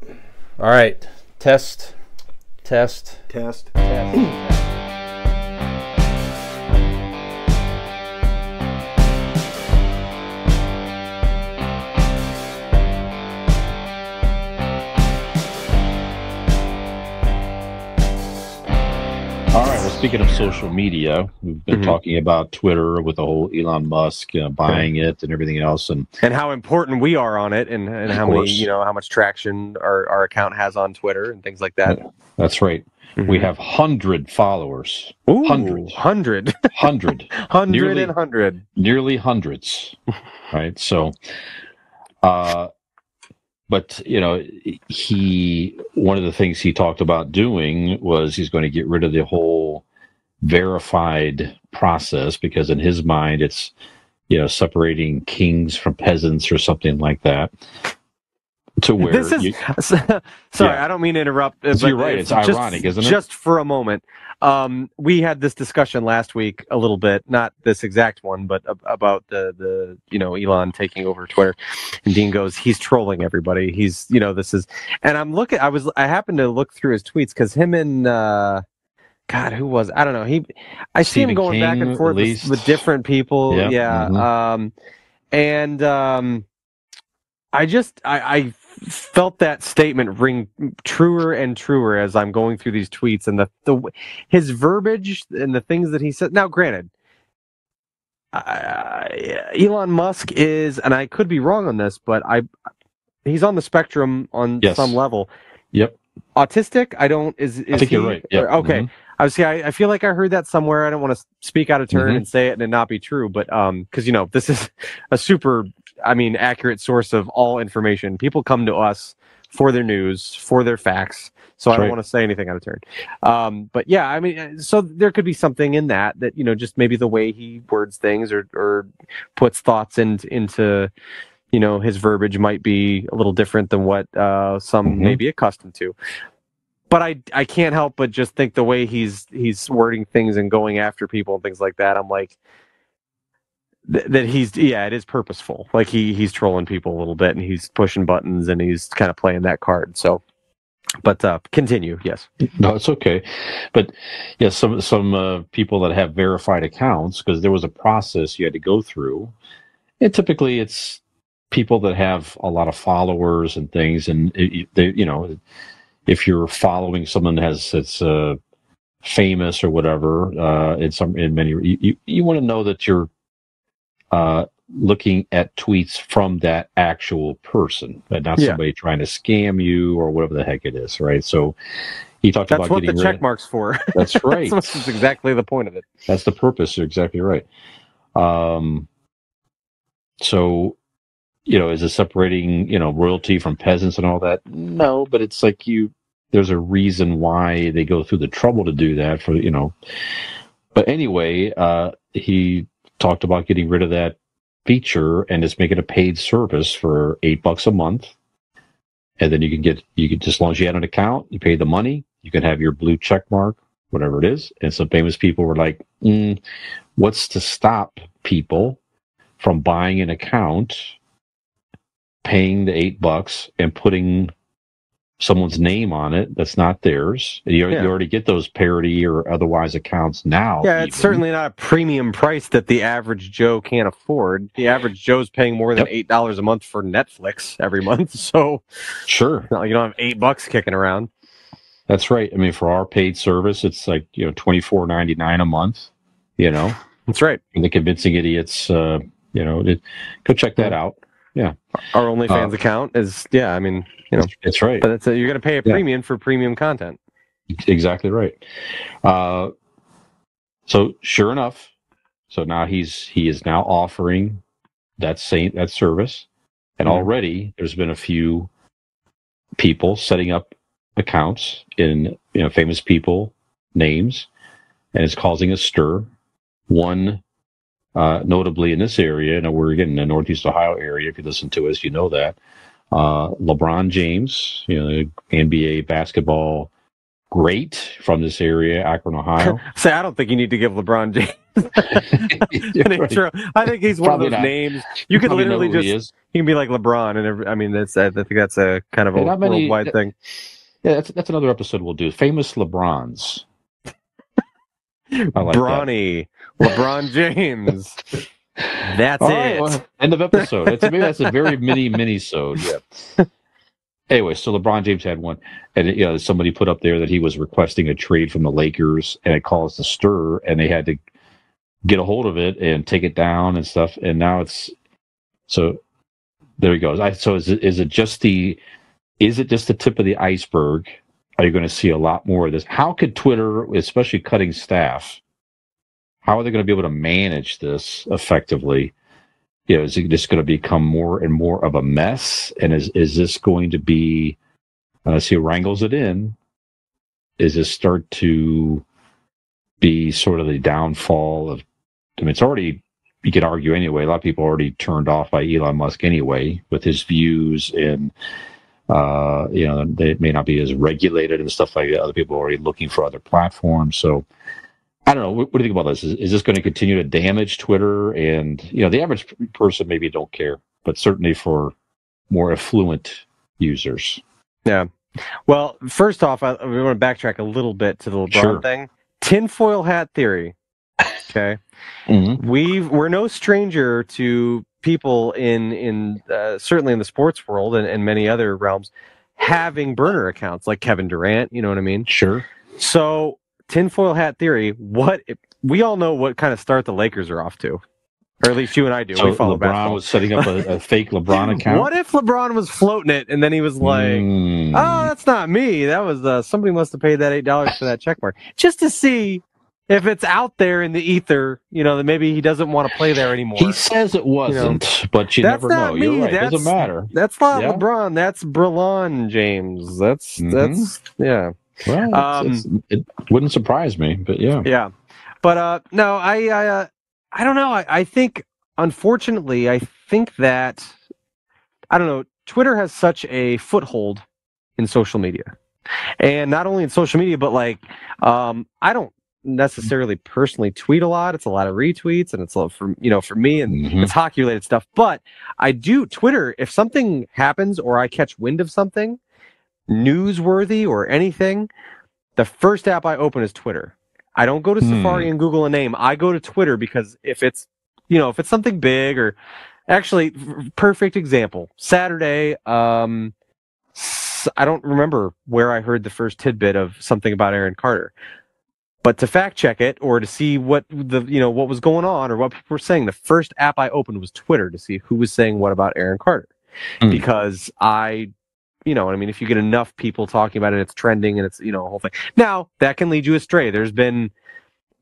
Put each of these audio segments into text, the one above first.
All right. Test, test, Test. test. All right. Well, speaking of social media, we've been talking about Twitter with the whole Elon Musk buying it and everything else, and how important we are on it, and how many, course. how much traction our account has on Twitter and things like that. That's right. We have 100 followers. Ooh, Hundreds. 100. 100. 100 Nearly- and 100. Nearly hundreds. Right. So, but one of the things he talked about doing was he's going to get rid of the whole verified process, because in his mind it's separating kings from peasants or something like that, to where This is sorry, I don't mean to interrupt, but you're right, it's ironic, isn't it? Just for a moment, we had this discussion last week a little bit, not this exact one, but about the Elon taking over Twitter, and Dean goes, he's trolling everybody, he's this is, and I happened to look through his tweets, because him and God, who was, I don't know, I see him going back and forth with different people. Yep. Yeah. I felt that statement ring truer and truer as I'm going through these tweets, and his verbiage and the things that he said. Now, granted, Elon Musk is, and I could be wrong on this, but he's on the spectrum on some level. Yep. Autistic? I think you're right. Yep. Okay. I feel like I heard that somewhere. I don't want to speak out of turn and say it and it not be true, but because this is a super, accurate source of all information. People come to us for their news, for their facts. So I don't want to say anything out of turn. But yeah, so there could be something in that just maybe the way he words things or puts thoughts into his verbiage might be a little different than what some may be accustomed to. But I can't help but just think the way he's wording things and going after people and things like that, I'm like, that it is purposeful. Like he's trolling people a little bit, and he's pushing buttons, and he's kind of playing that card. So, but continue. Yes. No, it's okay. But yeah, some people that have verified accounts, because there was a process you had to go through, and typically it's people that have a lot of followers and things, and if you're following someone that's famous or whatever, you want to know that you're looking at tweets from that actual person, and not somebody trying to scam you or whatever the heck it is, right? So he talked about getting rid of... That's what the check mark's for. That's right. That's exactly the point of it. That's the purpose. You're exactly right. So, is it separating, royalty from peasants and all that? No, but it's like there's a reason why they go through the trouble to do that But anyway, he talked about getting rid of that feature and just make it a paid service for $8 a month. And then you can, as long as you had an account, you pay the money, you can have your blue check mark, whatever it is. And some famous people were like, what's to stop people from buying an account, paying the $8 and putting someone's name on it that's not theirs? You already get those parody or otherwise accounts now. Yeah, it's certainly not a premium price that the average Joe can't afford. The average Joe's paying more than $8 a month for Netflix every month. So sure, you don't have $8 kicking around. That's right. For our paid service, it's like $24.99 a month. That's right. And the convincing idiots, go check that out. Yeah, our OnlyFans account is that's right. But you're going to pay a premium for premium content. Exactly right. So sure enough, now he is now offering that service, and already there's been a few people setting up accounts in famous people names, and it's causing a stir. One. Notably in this area, we're again in the Northeast Ohio area. If you listen to us, you know that LeBron James, NBA basketball great from this area, Akron, Ohio. Say, I don't think you need to give LeBron James an intro. I think he's one Probably of those not. names you could Probably literally know who he just. is. He can be like LeBron, and I mean, I think that's a kind of a Not many- worldwide thing. Yeah, that's another episode we'll do. Famous LeBrons. I like Bronny, LeBron James. That's All it. right, well, end of episode. Maybe that's a very mini-sode. Yeah. Anyway, so LeBron James had one, and somebody put up there that he was requesting a trade from the Lakers, and it caused a stir, and they had to get a hold of it and take it down and stuff. And now so there he goes. So is it just the tip of the iceberg? Are you going to see a lot more of this? How could Twitter, especially cutting staff, how are they going to be able to manage this effectively? Is it just going to become more and more of a mess? And is this going to be, see who wrangles it in? Is this start to be sort of the downfall of, it's already, you could argue anyway, a lot of people are already turned off by Elon Musk anyway, with his views and, they may not be as regulated and stuff like that. Other people are already looking for other platforms. So, I don't know. What do you think about this? Is this going to continue to damage Twitter? And, the average person maybe don't care, but certainly for more affluent users. Yeah. Well, first off, we want to backtrack a little bit to the LeBron thing. Tinfoil hat theory. Okay. Mm-hmm. We're no stranger to people in certainly in the sports world and many other realms having burner accounts like Kevin Durant. You know what I mean? Sure. So, tinfoil hat theory. We all know what kind of start the Lakers are off to, or at least you and I do. So we follow LeBron basketball. was setting up a fake LeBron account. What if LeBron was floating it and then he was like, "Oh, that's not me. That was somebody must have paid that $8 for that check mark," just to see if it's out there in the ether. That maybe he doesn't want to play there anymore. He says it wasn't, but you That's never not know. me. You're right. It doesn't matter. That's not LeBron. That's Brelon James. That's yeah. Well, it wouldn't surprise me, but yeah. Yeah. But no, I don't know. I think, unfortunately, that, I don't know, Twitter has such a foothold in social media. And not only in social media, but I don't necessarily personally tweet a lot. It's a lot of retweets, and it's a lot for me, and it's hockey related stuff. But I do Twitter, if something happens or I catch wind of something newsworthy or anything, the first app I open is Twitter. I don't go to Safari and Google a name. I go to Twitter because if it's something big, or actually, perfect example, Saturday, I don't remember where I heard the first tidbit of something about Aaron Carter, but to fact check it or to see what what was going on or what people were saying, the first app I opened was Twitter to see who was saying what about Aaron Carter, because if you get enough people talking about it, it's trending and it's, a whole thing. Now, that can lead you astray. There's been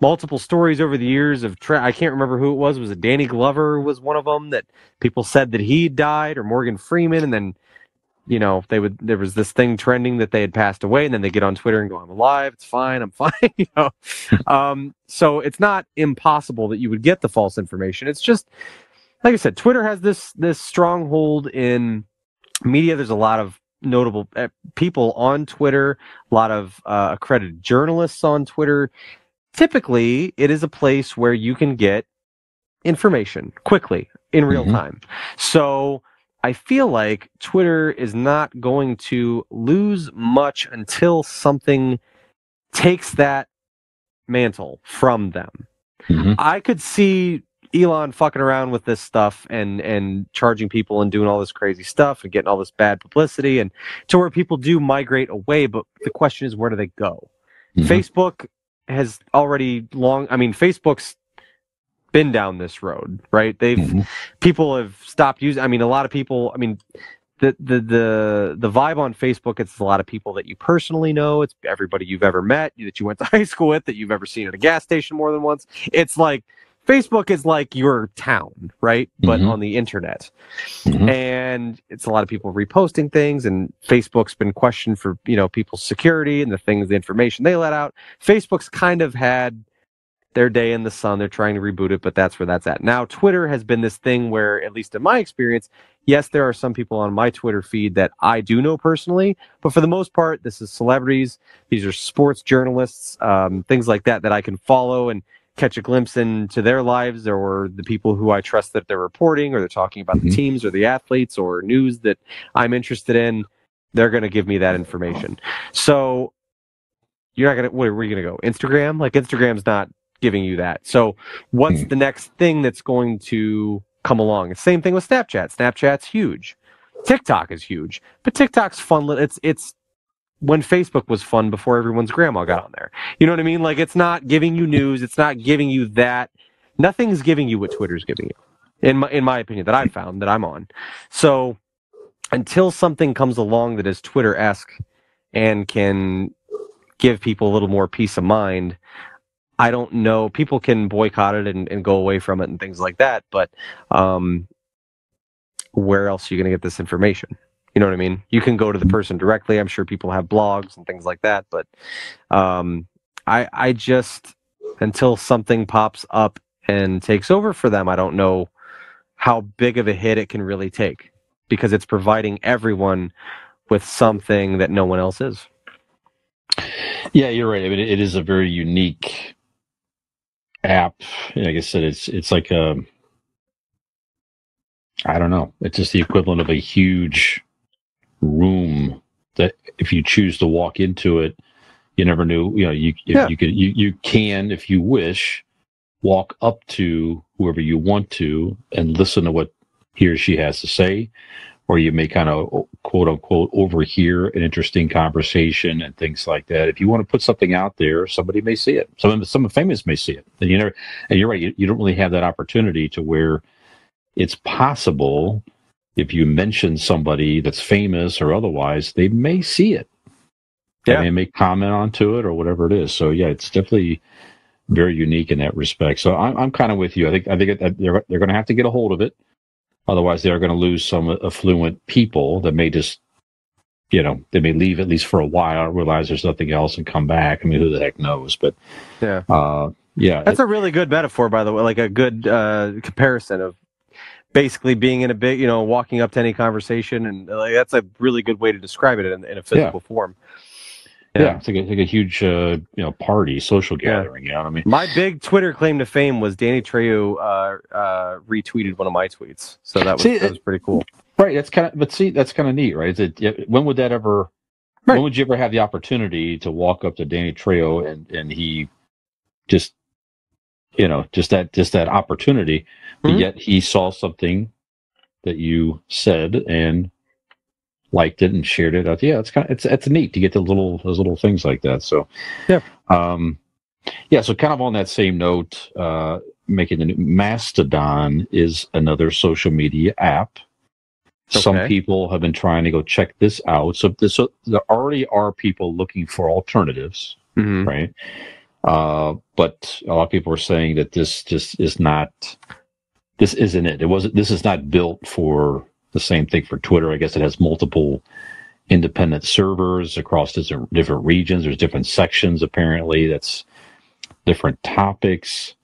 multiple stories over the years of, I can't remember who it was. Was it Danny Glover was one of them that people said that he died, or Morgan Freeman, and then, there was this thing trending that they had passed away, and then they get on Twitter and go, "I'm alive, it's fine, I'm fine," So it's not impossible that you would get the false information. It's just, like I said, Twitter has this stronghold in media. There's a lot of notable people on Twitter, a lot of accredited journalists on Twitter. Typically, it is a place where you can get information quickly in real time. So I feel like Twitter is not going to lose much until something takes that mantle from them. I could see Elon fucking around with this stuff and charging people and doing all this crazy stuff and getting all this bad publicity, and to where people do migrate away. But the question is, where do they go? Facebook has already Facebook's been down this road, right? People have stopped using. A lot of people. The vibe on Facebook, it's a lot of people that you personally know. It's everybody you've ever met, that you went to high school with, that you've ever seen at a gas station more than once. It's like Facebook is like your town, right? But on the internet. And it's a lot of people reposting things, and Facebook's been questioned for, people's security and the information they let out. Facebook's kind of had their day in the sun. They're trying to reboot it, but that's where that's at. Now, Twitter has been this thing where, at least in my experience, yes, there are some people on my Twitter feed that I do know personally, but for the most part, this is celebrities. These are sports journalists, things like that I can follow and catch a glimpse into their lives, or the people who I trust that they're reporting, or they're talking about the teams or the athletes or news that I'm interested in. They're going to give me that information. So you're not going to, where are we going to go? Instagram? Like, Instagram's not giving you that. So what's the next thing that's going to come along? Same thing with Snapchat. Snapchat's huge. TikTok is huge, but TikTok's fun. It's when Facebook was fun before everyone's grandma got on there. You know what I mean? Like, it's not giving you news. It's not giving you that. Nothing's giving you what Twitter's giving you, in my opinion, that I've found that I'm on. So until something comes along that is Twitter-esque and can give people a little more peace of mind, I don't know. People can boycott it and go away from it and things like that, but where else are you going to get this information? You know what I mean? You can go to the person directly. I'm sure people have blogs and things like that, but I just, until something pops up and takes over for them, I don't know how big of a hit it can really take, because it's providing everyone with something that no one else is. Yeah, you're right. I mean, it is a very unique app. Like I said, it's like I don't know. It's just the equivalent of a huge room that if you choose to walk into it, you never knew. You know, you can, if you wish, walk up to whoever you want to and listen to what he or she has to say, or you may kind of quote unquote overhear an interesting conversation and things like that. If you want to put something out there, somebody may see it. Some famous may see it, and you're right. You don't really have that opportunity to where it's possible. If you mention somebody that's famous or otherwise, they may see it. Yeah, and they may comment onto it or whatever it is. So yeah, it's definitely very unique in that respect. So I'm kind of with you. I think they're going to have to get a hold of it. Otherwise, they're going to lose some affluent people that may just, they may leave at least for a while, realize there's nothing else, and come back. I mean, who the heck knows? But yeah, that's a really good metaphor, by the way. Like a good comparison of basically being in a big, walking up to any conversation, and like, that's a really good way to describe it in a physical form. Yeah, it's like a huge, party, social gathering. You know what I mean? My big Twitter claim to fame was Danny Trejo retweeted one of my tweets, so that was pretty cool. Right, that's kind of neat, right? When would that ever? Right. When would you ever have the opportunity to walk up to Danny Trejo and he just, just that opportunity, but yet he saw something that you said and liked it and shared it. Yeah, it's neat to get those little things like that. So yeah, so kind of on that same note, making the new Mastodon is another social media app. Okay. Some people have been trying to go check this out. So there already are people looking for alternatives, right? But a lot of people are saying that this just is not. This isn't it. This is not built for the same thing for Twitter. I guess it has multiple independent servers across different regions. There's different sections, apparently, that's different topics.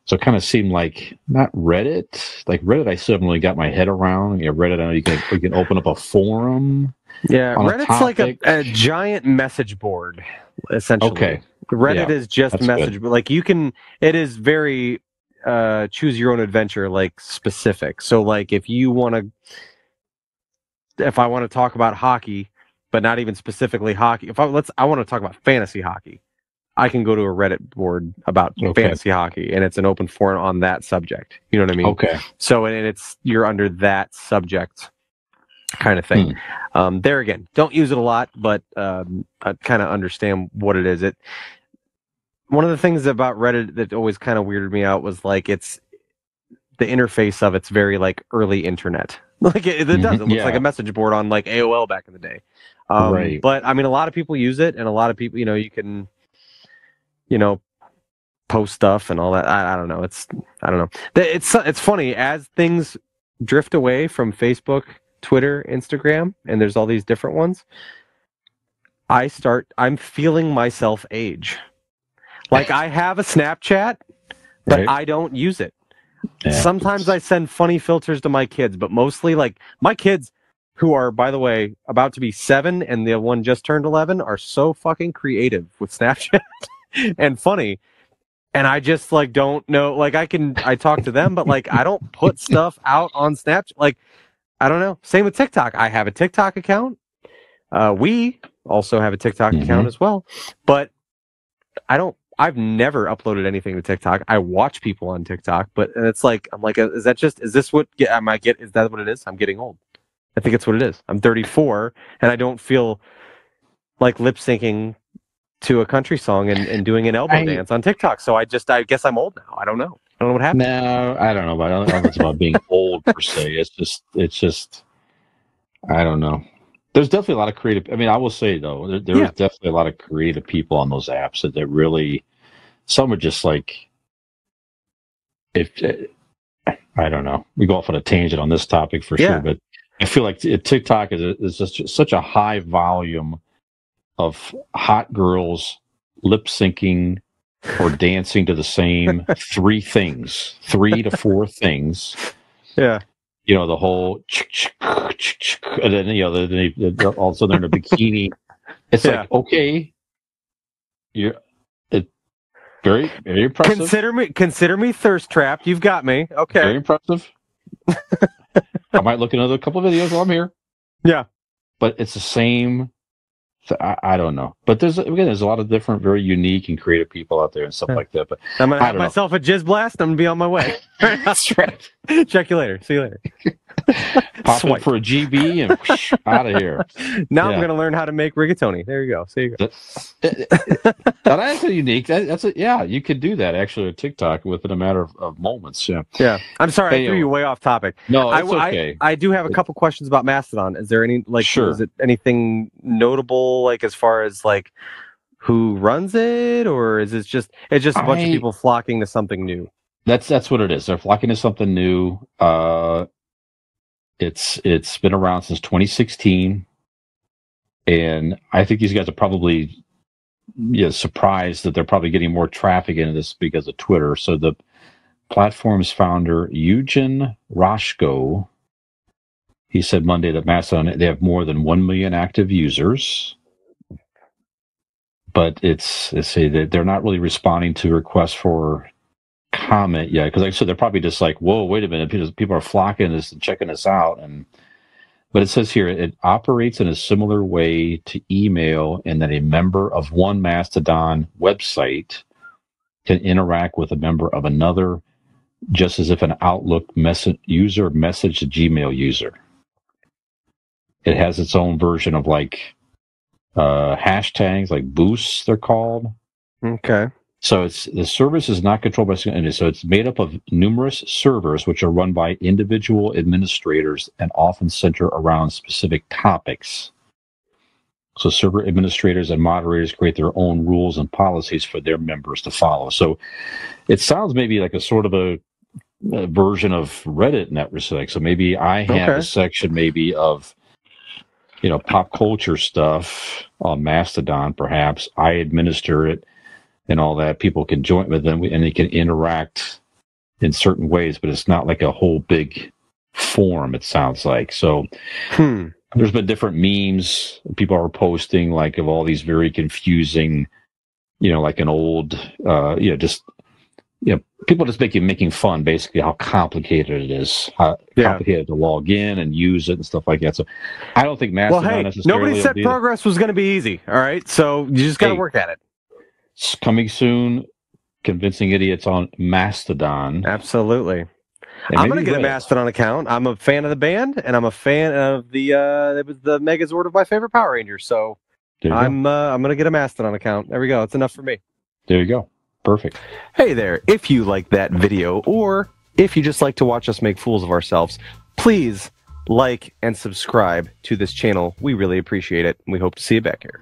So it kind of seemed like not Reddit. Like Reddit, I still haven't really got my head around. Reddit, I know you can open up a forum. Yeah, Reddit's like a giant message board, essentially. Okay. Reddit is just message, but like it is very choose your own adventure, like specific. So like if I want to talk about hockey, but not even specifically hockey, I want to talk about fantasy hockey, I can go to a Reddit board about fantasy hockey, and it's an open forum on that subject. You know what I mean? Okay. So and you're under that subject kind of thing. There again, don't use it a lot, but I kind of understand what it is. One of the things about Reddit that always kind of weirded me out was like the interface of it's very like early internet. Like it does. It looks like a message board on like AOL back in the day. Right. But I mean, a lot of people use it, and a lot of people, you can, post stuff and all that. I don't know. I don't know. It's funny as things drift away from Facebook, Twitter, Instagram, and there's all these different ones. I'm feeling myself age. Like I have a Snapchat, but Right. I don't use it. Yeah. Sometimes I send funny filters to my kids, but mostly like my kids, who are, by the way, about to be 7 and the one just turned 11, are so fucking creative with Snapchat and funny. And I just like don't know, like I talk to them, but like I don't put stuff out on Snapchat. Like, I don't know. Same with TikTok. I have a TikTok account. We also have a TikTok account as well, but I've never uploaded anything to TikTok. I watch people on TikTok, but it's like, I'm like, is this what is that what it is? I'm getting old. I think it's what it is. I'm 34 and I don't feel like lip syncing to a country song and doing an elbow dance on TikTok. So I guess I'm old now. I don't know. I don't know what happened. No, I don't know. But I don't know if it's about being old per se. It's just, I don't know. There's definitely a lot of creative. I mean, I will say though, there's definitely a lot of creative people on those apps that really, some are just like, I don't know. We go off on a tangent on this topic for sure, but I feel like TikTok is just such a high volume of hot girls lip syncing or dancing to the same 3 to 4 things. Yeah. You know, the whole, and then, you know, they all of a sudden they're in a bikini. It's like, okay, very, very impressive. Consider me thirst trapped. You've got me. Okay. Very impressive. I might look at another couple of videos while I'm here. Yeah. But it's the same. I don't know. But there's a lot of different, very unique and creative people out there and stuff like that. But I'm going to have myself a jizz blast. I'm going to be on my way. That's right. Check you later. See you later. Pop in for a GB and whoosh, out of here. Now I'm going to learn how to make rigatoni. There you go. See you go. That's a unique. You could do that actually on TikTok within a matter of moments. Yeah. Yeah. I'm sorry. I threw you way off topic. No, it's okay. I do have a couple questions about Mastodon. Is there any is it anything notable like as far as like who runs it, or is it just a bunch of people flocking to something new? That's what it is. They're flocking to something new. It's been around since 2016, and I think these guys are probably surprised that they're probably getting more traffic into this because of Twitter. So the platform's founder, Eugen Roshko, he said Monday that Mastodon, they have more than 1 million active users, but they say that they're not really responding to requests for comment yet, because like I said, they're probably just like, whoa, wait a minute, people are flocking this and checking this out. But it says here it operates in a similar way to email in that a member of one Mastodon website can interact with a member of another, just as if an Outlook user messaged a Gmail user. It has its own version of like hashtags, like boosts they're called. Okay. So the service is not controlled by, so it's made up of numerous servers which are run by individual administrators and often center around specific topics. So server administrators and moderators create their own rules and policies for their members to follow. So it sounds maybe like a sort of a version of Reddit in that respect. So maybe I have a section maybe of, pop culture stuff on Mastodon, perhaps. I administer it. And all that, people can join with them and they can interact in certain ways, but it's not like a whole big forum, it sounds like. So there's been different memes people are posting, like of all these very confusing, like an old, people just making fun, basically, how complicated it is, how complicated to log in and use it and stuff like that. So I don't think Mastodon necessarily. Nobody said progress was going to be easy, all right? So you just got to work at it. It's coming soon. Convincing idiots on Mastodon. Absolutely. I'm going to get a Mastodon account. I'm a fan of the band, and I'm a fan of the Megazord of my favorite Power Rangers. So I'm going to get a Mastodon account. There we go. It's enough for me. There you go. Perfect. Hey there. If you like that video, or if you just like to watch us make fools of ourselves, please like and subscribe to this channel. We really appreciate it. We hope to see you back here.